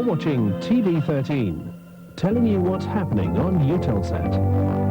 watching TV13, telling you what's happening on Eutelsat.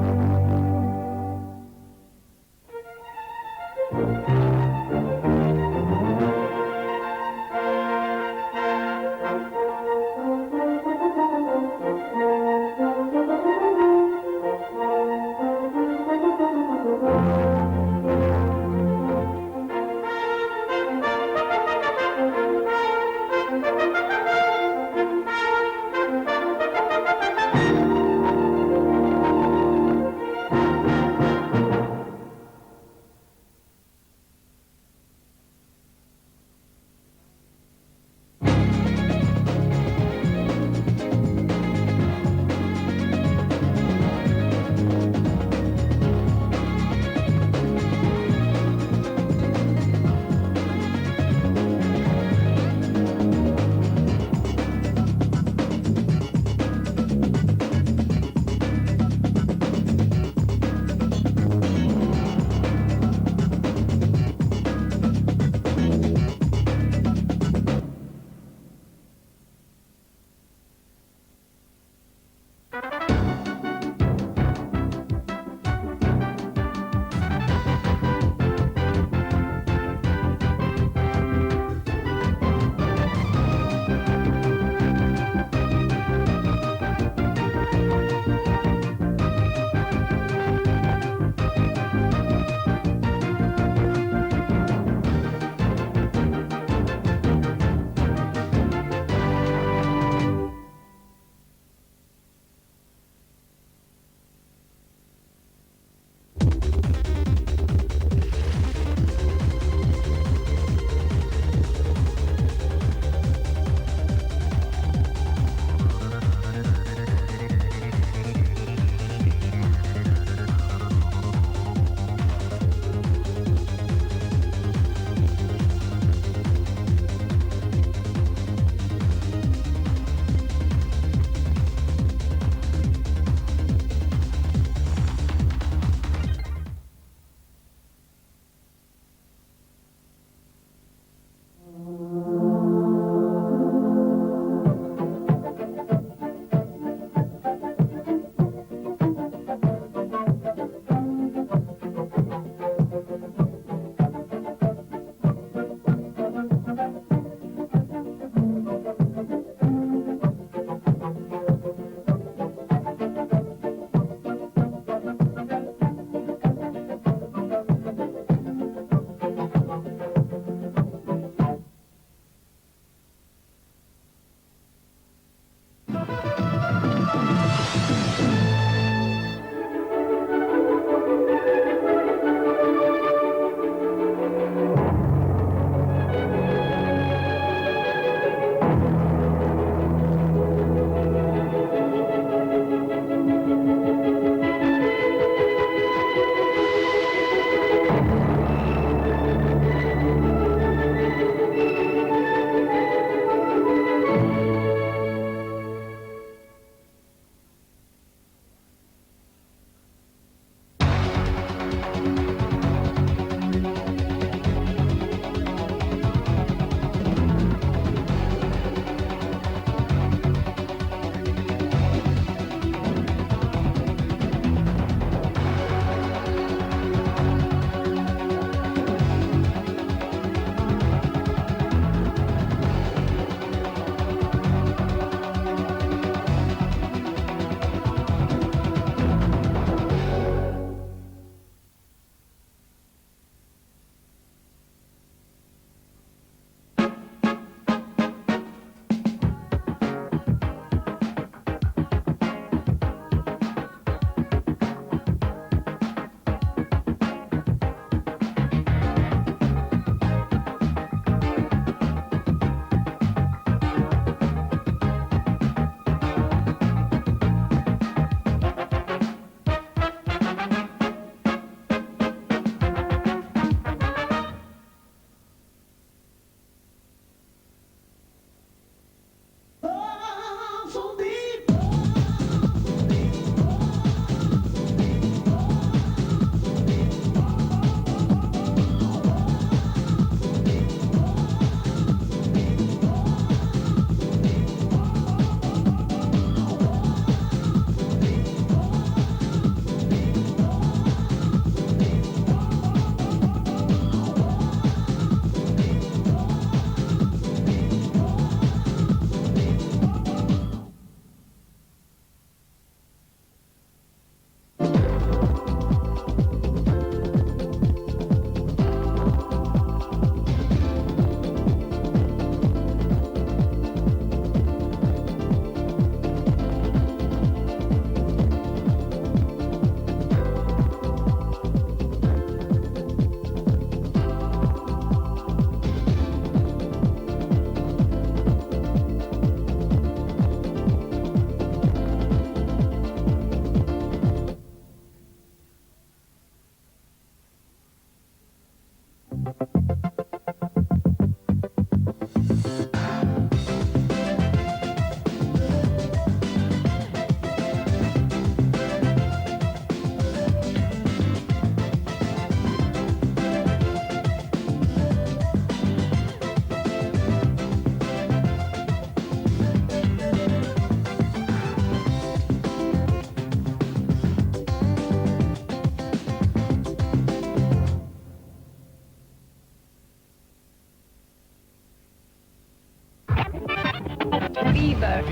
Viva. Viva.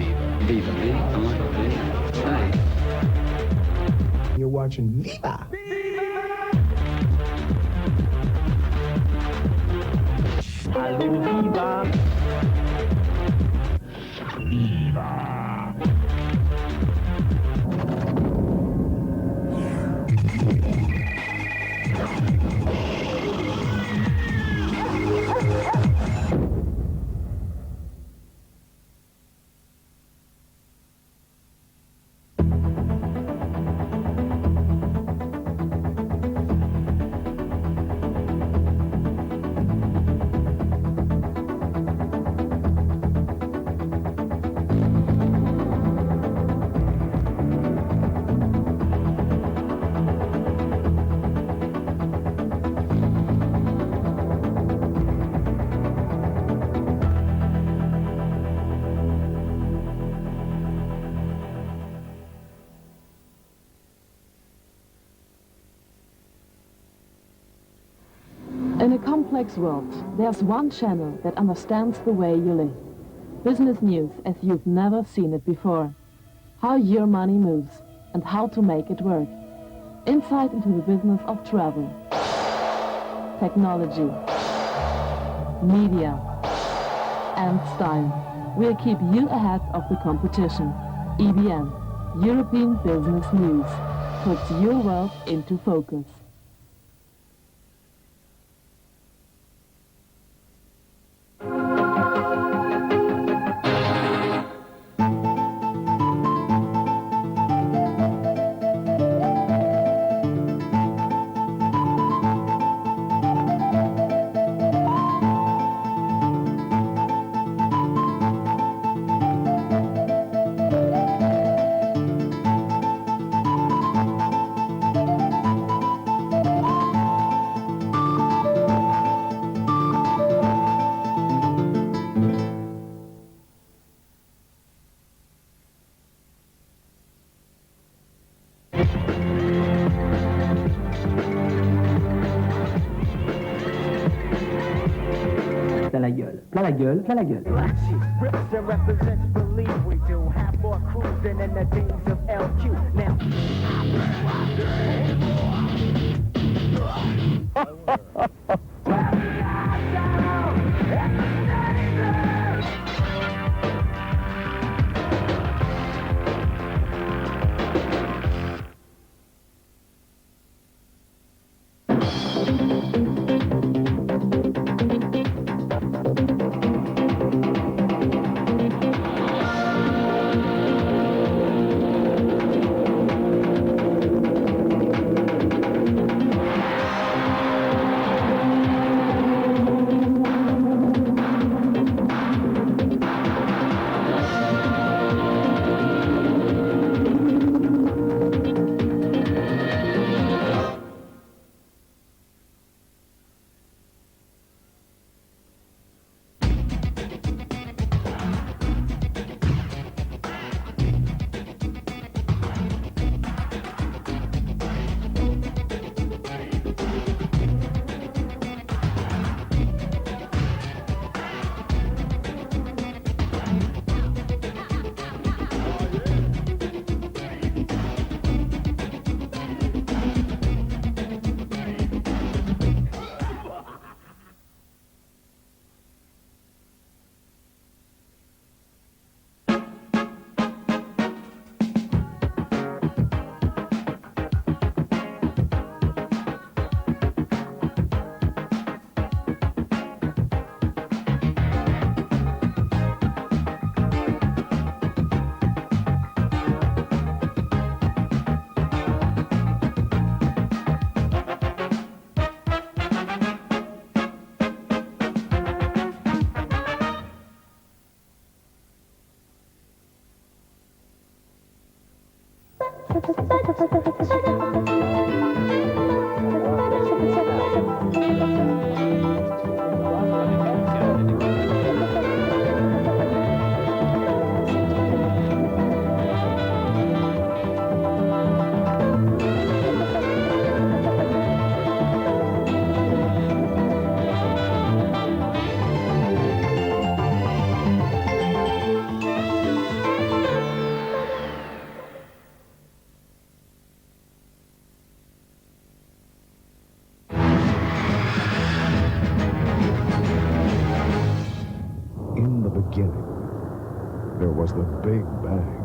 V-I-V-A. You're watching Viva. Hallo Viva. Viva. In a complex world, there's one channel that understands the way you live. Business news as you've never seen it before. How your money moves and how to make it work. Insight into the business of travel, technology, media, and style. We'll keep you ahead of the competition. EBN, European Business News, puts your world into focus. Plein la gueule, plein la gueule, plein la gueule. Black sheep rips and represents believe we do have more crews than in the days of LQ. Now beginning. There was the Big Bang.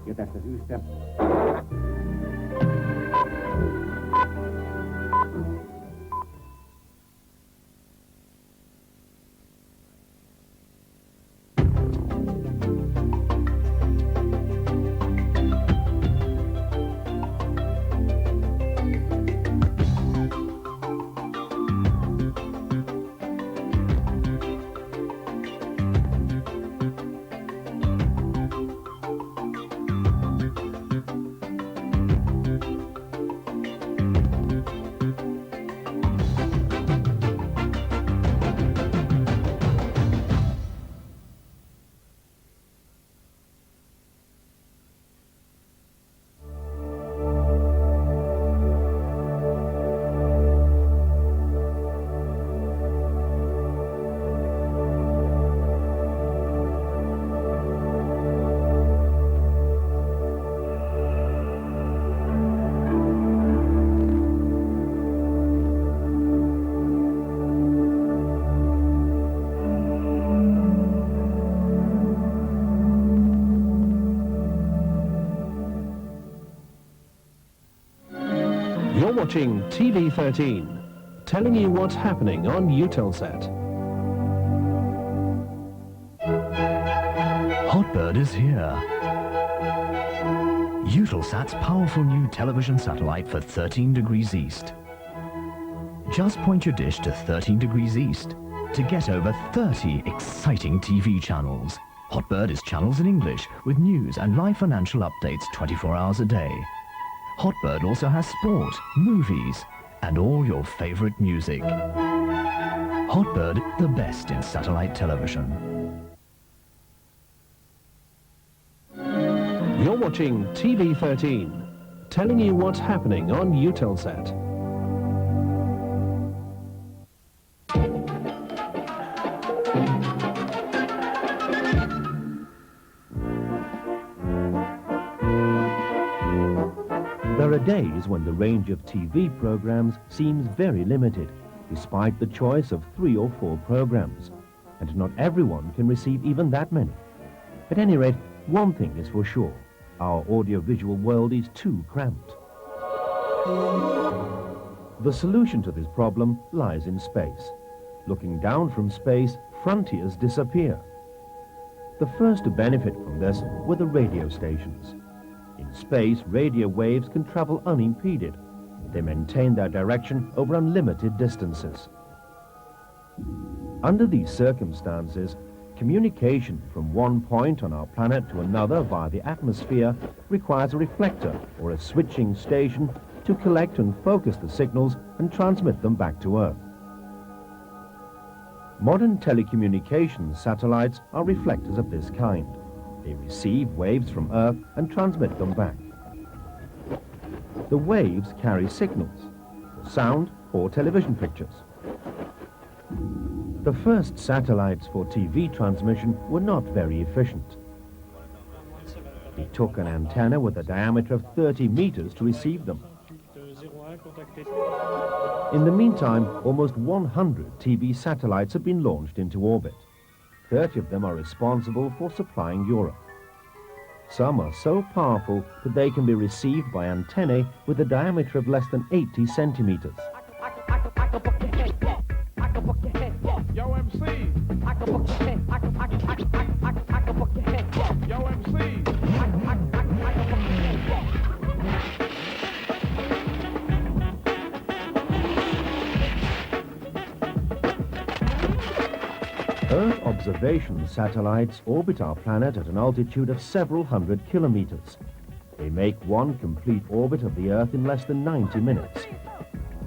Ja tästä syystä You're watching TV 13, telling you what's happening on Eutelsat. Hotbird is here. Eutelsat's powerful new television satellite for 13 degrees east. Just point your dish to 13 degrees east to get over 30 exciting TV channels. Hotbird is channels in English with news and live financial updates 24 hours a day. Hotbird also has sport, movies, and all your favorite music. Hotbird, the best in satellite television. You're watching TV 13, telling you what's happening on Eutelsat. There are days when the range of TV programs seems very limited. despite the choice of 3 or 4 programs, and not everyone can receive even that many. At any rate, one thing is for sure: our audiovisual world is too cramped. The solution to this problem lies in space. Looking down from space, frontiers disappear. The first to benefit from this were the radio stations. In space, radio waves can travel unimpeded. They maintain their direction over unlimited distances. Under these circumstances, communication from one point on our planet to another via the atmosphere requires a reflector or a switching station to collect and focus the signals and transmit them back to Earth. Modern telecommunications satellites are reflectors of this kind. They receive waves from Earth and transmit them back. The waves carry signals, sound or television pictures. The first satellites for TV transmission were not very efficient. It took an antenna with a diameter of 30 meters to receive them. In the meantime, almost 100 TV satellites have been launched into orbit. 30 of them are responsible for supplying Europe. Some are so powerful that they can be received by antennae with a diameter of less than 80 centimeters. Yo, MC! Yo, MC! Earth observation satellites orbit our planet at an altitude of several hundred kilometers. They make one complete orbit of the Earth in less than 90 minutes.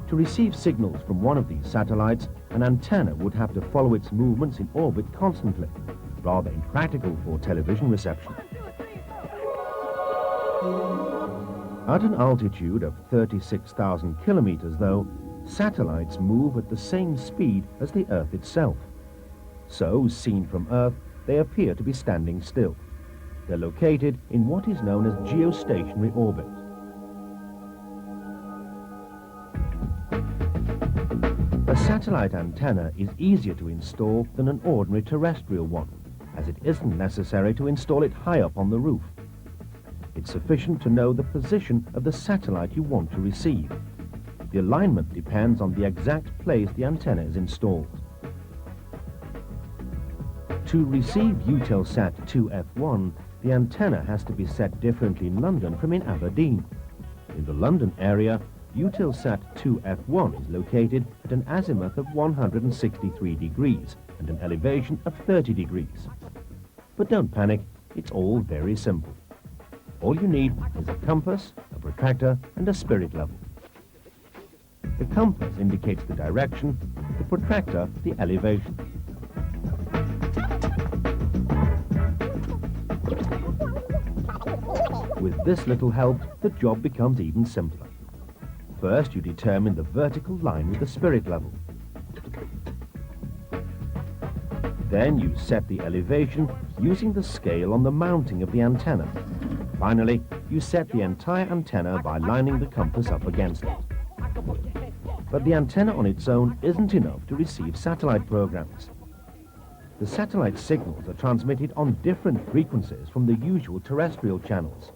To receive signals from one of these satellites, an antenna would have to follow its movements in orbit constantly, rather impractical for television reception. At an altitude of 36,000 kilometers, though, satellites move at the same speed as the Earth itself. So, seen from Earth, they appear to be standing still. They're located in what is known as geostationary orbit. A satellite antenna is easier to install than an ordinary terrestrial one, as it isn't necessary to install it high up on the roof. It's sufficient to know the position of the satellite you want to receive. The alignment depends on the exact place the antenna is installed. To receive Eutelsat 13E, the antenna has to be set differently in London from in Aberdeen. In the London area, Eutelsat 13E is located at an azimuth of 163 degrees and an elevation of 30 degrees. But don't panic, it's all very simple. All you need is a compass, a protractor, and a spirit level. The compass indicates the direction, the protractor the elevation. With this little help, the job becomes even simpler. First, you determine the vertical line with the spirit level. Then you set the elevation using the scale on the mounting of the antenna. Finally, you set the entire antenna by lining the compass up against it. But the antenna on its own isn't enough to receive satellite programs. The satellite signals are transmitted on different frequencies from the usual terrestrial channels.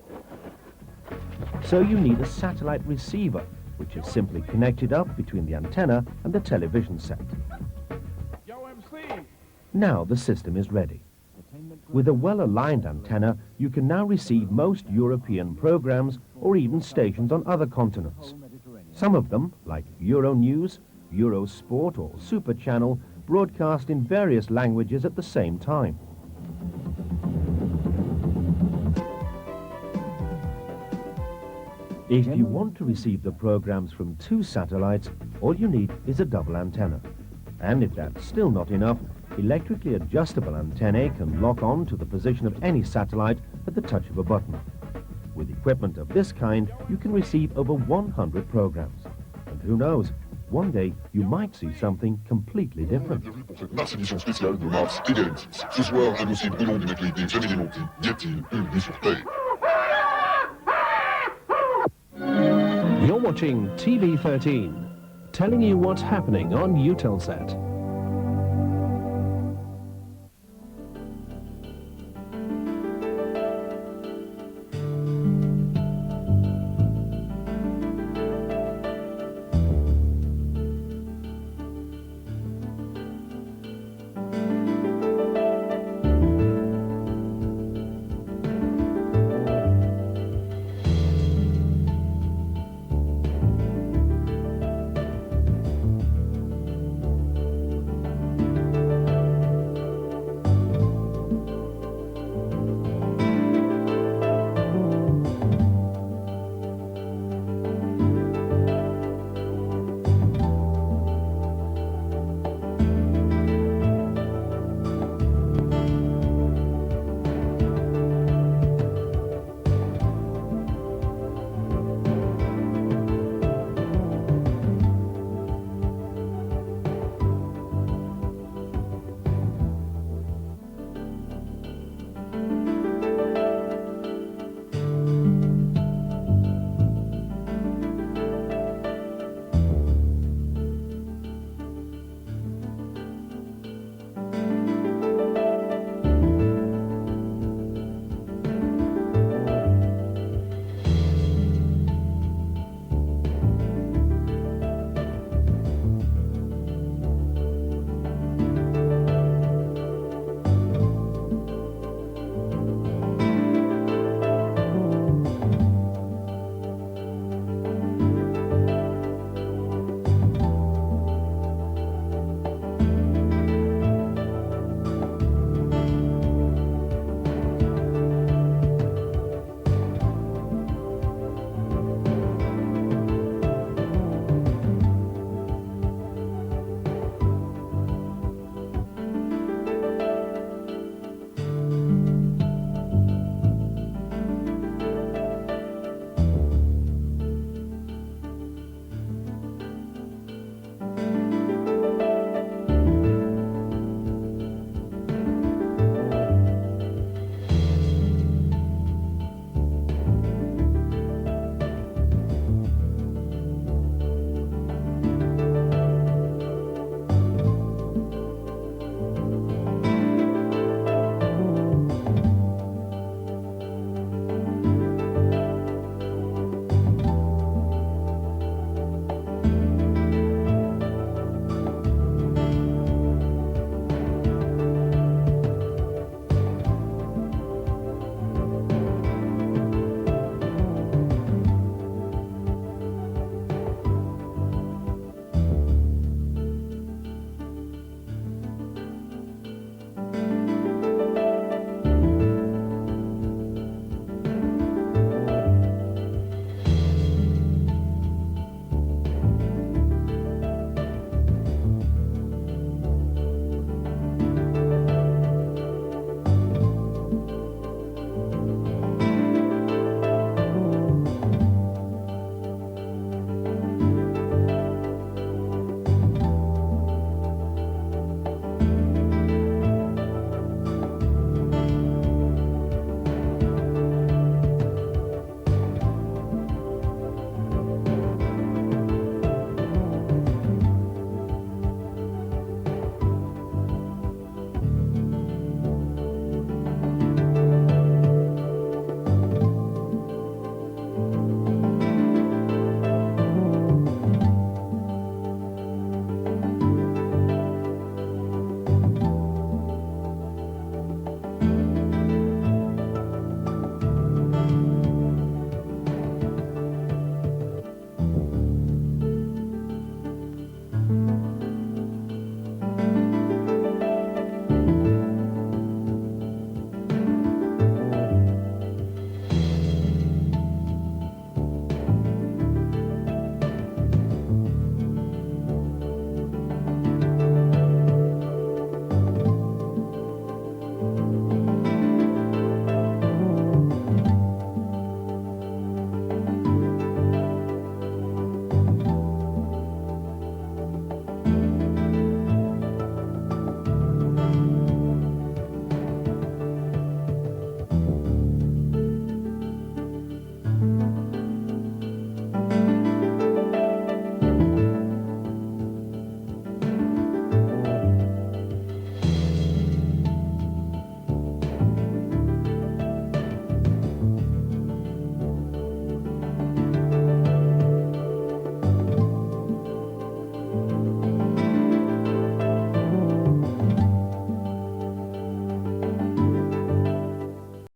So you need a satellite receiver, which is simply connected up between the antenna and the television set. Yo, MC! Now the system is ready. With a well-aligned antenna, you can now receive most European programs or even stations on other continents. Some of them, like Euronews, Eurosport or Super Channel, broadcast in various languages at the same time. If you want to receive the programs from 2 satellites, all you need is a double antenna. And if that's still not enough, electrically adjustable antennae can lock on to the position of any satellite at the touch of a button. With equipment of this kind, you can receive over 100 programs. And who knows, one day you might see something completely different. Bienvenue pour cette Mars édition spéciale de Mars et Galaxy. Ce soir, un aussi brûlant d'une actualité jamais démentie. Y a-t-il une vie sur Terre? You're watching TV 13, telling you what's happening on Eutelsat.